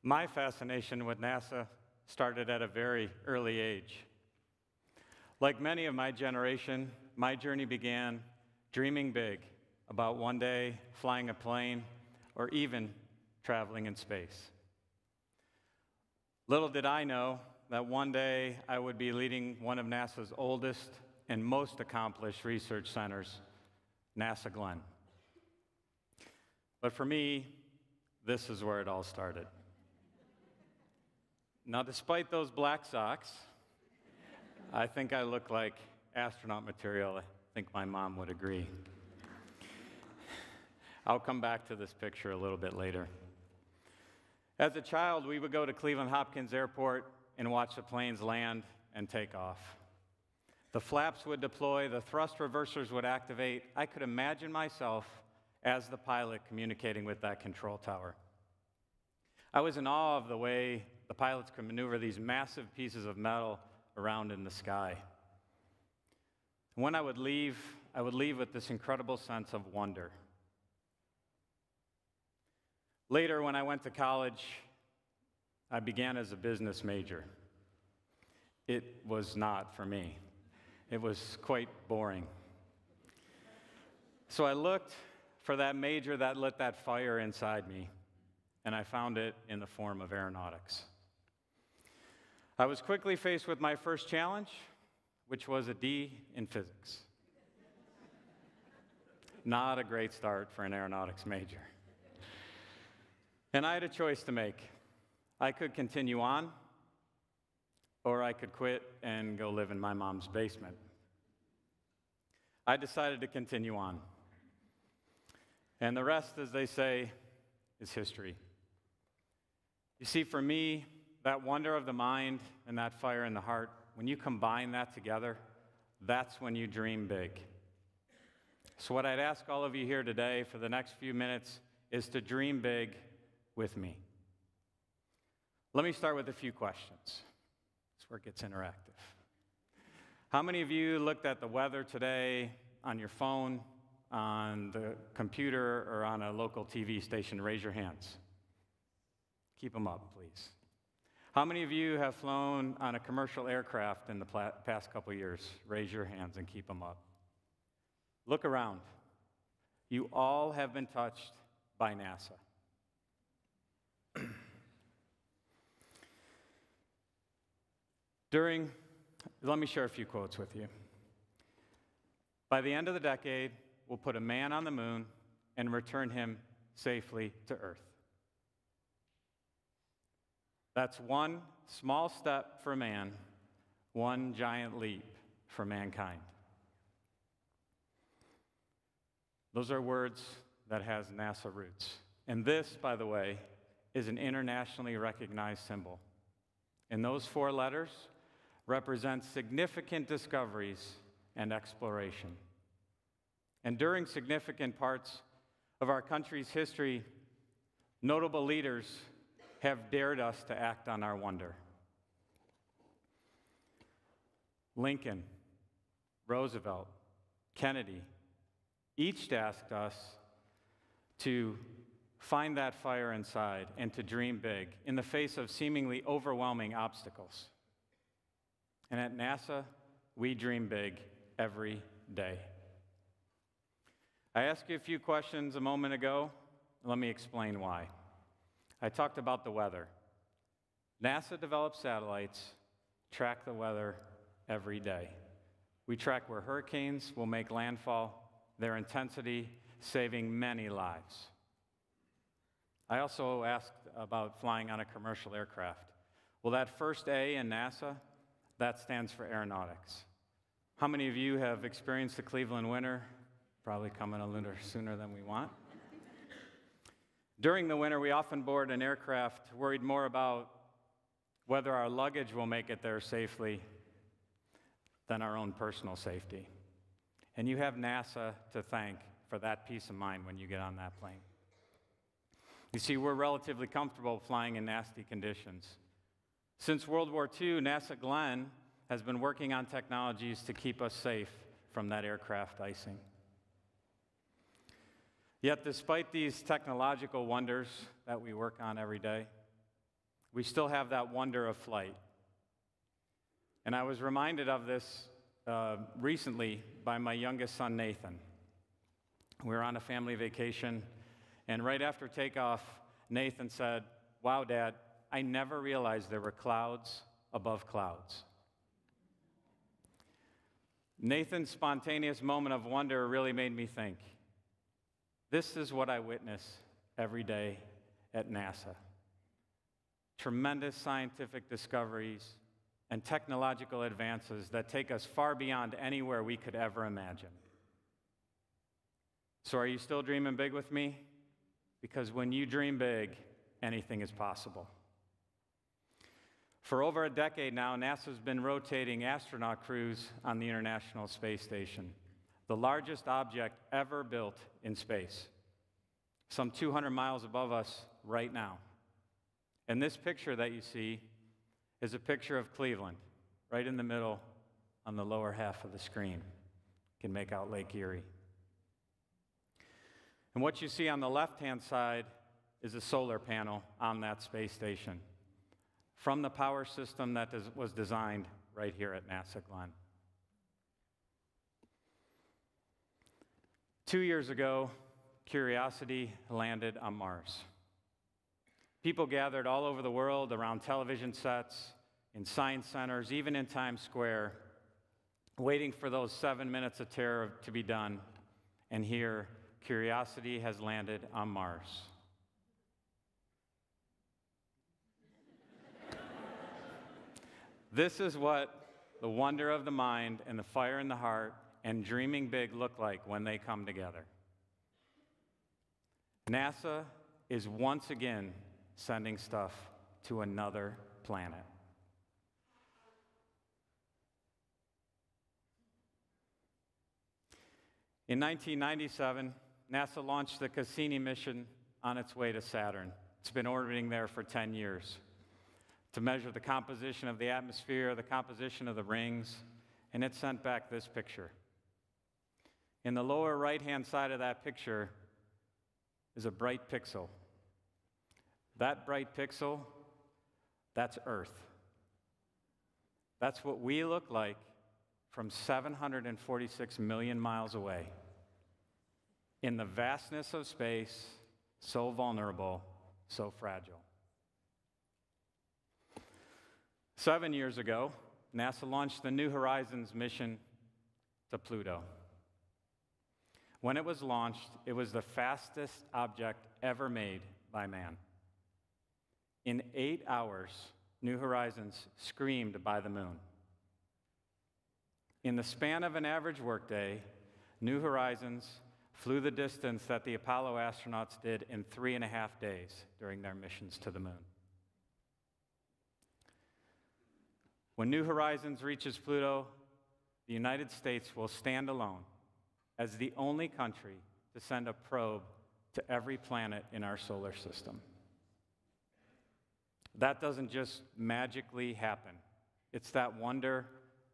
My fascination with NASA started at a very early age. Like many of my generation, my journey began dreaming big about one day flying a plane or even traveling in space. Little did I know that one day I would be leading one of NASA's oldest and most accomplished research centers, NASA Glenn. But for me, this is where it all started. Now, despite those black socks, I think I look like astronaut material. I think my mom would agree. I'll come back to this picture a little bit later. As a child, we would go to Cleveland Hopkins Airport and watch the planes land and take off. The flaps would deploy, the thrust reversers would activate. I could imagine myself as the pilot communicating with that control tower. I was in awe of the way the pilots could maneuver these massive pieces of metal around in the sky. When I would leave with this incredible sense of wonder. Later, when I went to college, I began as a business major. It was not for me. It was quite boring. So I looked for that major that lit that fire inside me, and I found it in the form of aeronautics. I was quickly faced with my first challenge, which was a D in physics. Not a great start for an aeronautics major. And I had a choice to make. I could continue on, or I could quit and go live in my mom's basement. I decided to continue on. And the rest, as they say, is history. You see, for me, that wonder of the mind and that fire in the heart, when you combine that together, that's when you dream big. So what I'd ask all of you here today for the next few minutes is to dream big with me. Let me start with a few questions. That's where it gets interactive. How many of you looked at the weather today on your phone, on the computer, or on a local TV station? Raise your hands. Keep them up, please. How many of you have flown on a commercial aircraft in the past couple years? Raise your hands and keep them up. Look around. You all have been touched by NASA. Let me share a few quotes with you. By the end of the decade, we'll put a man on the moon and return him safely to Earth. That's one small step for man, one giant leap for mankind. Those are words that has NASA roots. And this, by the way, is an internationally recognized symbol. And those 4 letters represent significant discoveries and exploration. And during significant parts of our country's history, notable leaders have dared us to act on our wonder. Lincoln, Roosevelt, Kennedy, each asked us to find that fire inside and to dream big in the face of seemingly overwhelming obstacles. And at NASA, we dream big every day. I asked you a few questions a moment ago. Let me explain why. I talked about the weather. NASA develops satellites, track the weather every day. We track where hurricanes will make landfall, their intensity, saving many lives. I also asked about flying on a commercial aircraft. Well, that first A in NASA, that stands for aeronautics. How many of you have experienced the Cleveland winter? Probably coming a little sooner than we want. During the winter, we often board an aircraft worried more about whether our luggage will make it there safely than our own personal safety. And you have NASA to thank for that peace of mind when you get on that plane. You see, we're relatively comfortable flying in nasty conditions. Since World War II, NASA Glenn has been working on technologies to keep us safe from that aircraft icing. Yet, despite these technological wonders that we work on every day, we still have that wonder of flight. And I was reminded of this recently by my youngest son, Nathan. We were on a family vacation, and right after takeoff, Nathan said, "Wow, Dad, I never realized there were clouds above clouds." Nathan's spontaneous moment of wonder really made me think, this is what I witness every day at NASA. Tremendous scientific discoveries and technological advances that take us far beyond anywhere we could ever imagine. So are you still dreaming big with me? Because when you dream big, anything is possible. For over a decade now, NASA's been rotating astronaut crews on the International Space Station, the largest object ever built in space, some 200 miles above us right now. And this picture that you see is a picture of Cleveland, right in the middle on the lower half of the screen. You can make out Lake Erie. And what you see on the left-hand side is a solar panel on that space station from the power system that was designed right here at NASA Glenn. 2 years ago, Curiosity landed on Mars. People gathered all over the world around television sets, in science centers, even in Times Square, waiting for those 7 minutes of terror to be done. And here, Curiosity has landed on Mars. This is what the wonder of the mind and the fire in the heart and dreaming big look like when they come together. NASA is once again sending stuff to another planet. In 1997, NASA launched the Cassini mission on its way to Saturn. It's been orbiting there for 10 years to measure the composition of the atmosphere, the composition of the rings, and it sent back this picture. In the lower right-hand side of that picture is a bright pixel. That bright pixel, that's Earth. That's what we look like from 746 million miles away. In the vastness of space, so vulnerable, so fragile. 7 years ago, NASA launched the New Horizons mission to Pluto. When it was launched, it was the fastest object ever made by man. In 8 hours, New Horizons screamed by the moon. In the span of an average workday, New Horizons flew the distance that the Apollo astronauts did in 3.5 days during their missions to the moon. When New Horizons reaches Pluto, the United States will stand alone as the only country to send a probe to every planet in our solar system. That doesn't just magically happen. It's that wonder,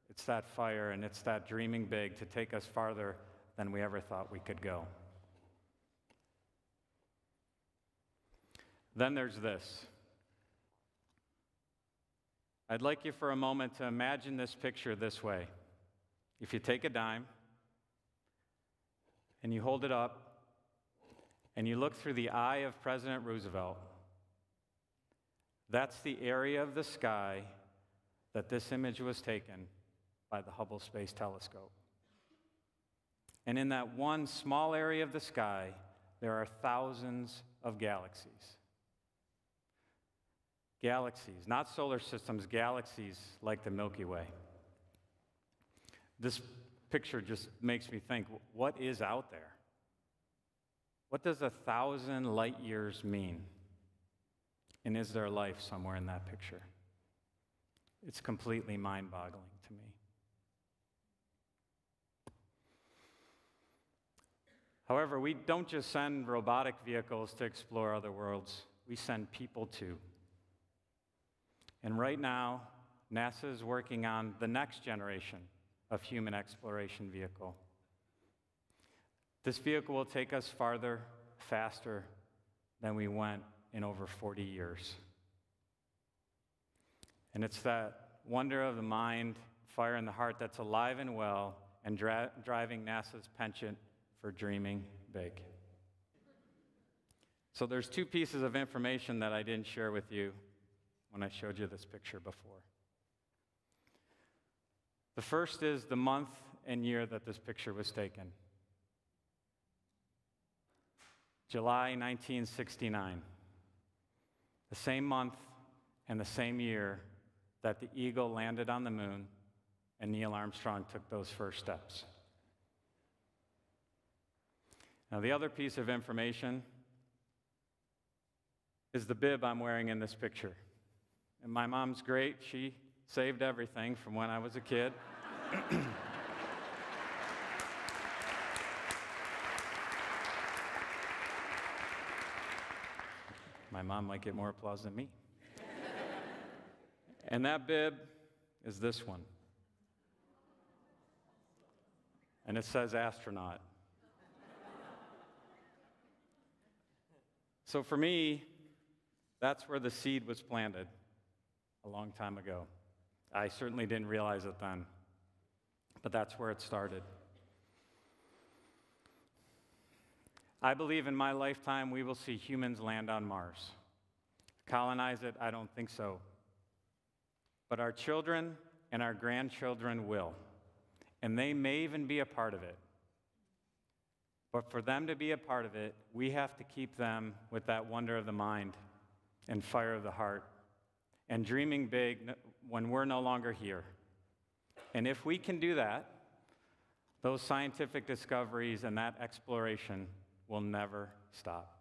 it's that fire, and it's that dreaming big to take us farther than we ever thought we could go. Then there's this. I'd like you for a moment to imagine this picture this way. If you take a dime and you hold it up and you look through the eye of President Roosevelt, that's the area of the sky that this image was taken by the Hubble Space Telescope. And in that one small area of the sky, there are thousands of galaxies. Galaxies, not solar systems, galaxies like the Milky Way. This picture just makes me think, what is out there? What does 1,000 light years mean? And is there life somewhere in that picture? It's completely mind-boggling to me. However, we don't just send robotic vehicles to explore other worlds. We send people too. And right now, NASA is working on the next generation of human exploration vehicle. This vehicle will take us farther, faster than we went in over 40 years. And it's that wonder of the mind, fire in the heart that's alive and well and driving NASA's penchant for dreaming big. So there's two pieces of information that I didn't share with you when I showed you this picture before. The first is the month and year that this picture was taken. July 1969. The same month and the same year that the Eagle landed on the moon and Neil Armstrong took those first steps. Now, the other piece of information is the bib I'm wearing in this picture. And my mom's great. She saved everything from when I was a kid. My mom might get more applause than me. And that bib is this one. And it says astronaut. So for me, that's where the seed was planted a long time ago. I certainly didn't realize it then, but that's where it started. I believe in my lifetime we will see humans land on Mars. Colonize it, I don't think so. But our children and our grandchildren will, and they may even be a part of it. But for them to be a part of it, we have to keep them with that wonder of the mind and fire of the heart and dreaming big when we're no longer here. And if we can do that, those scientific discoveries and that exploration will never stop.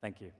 Thank you.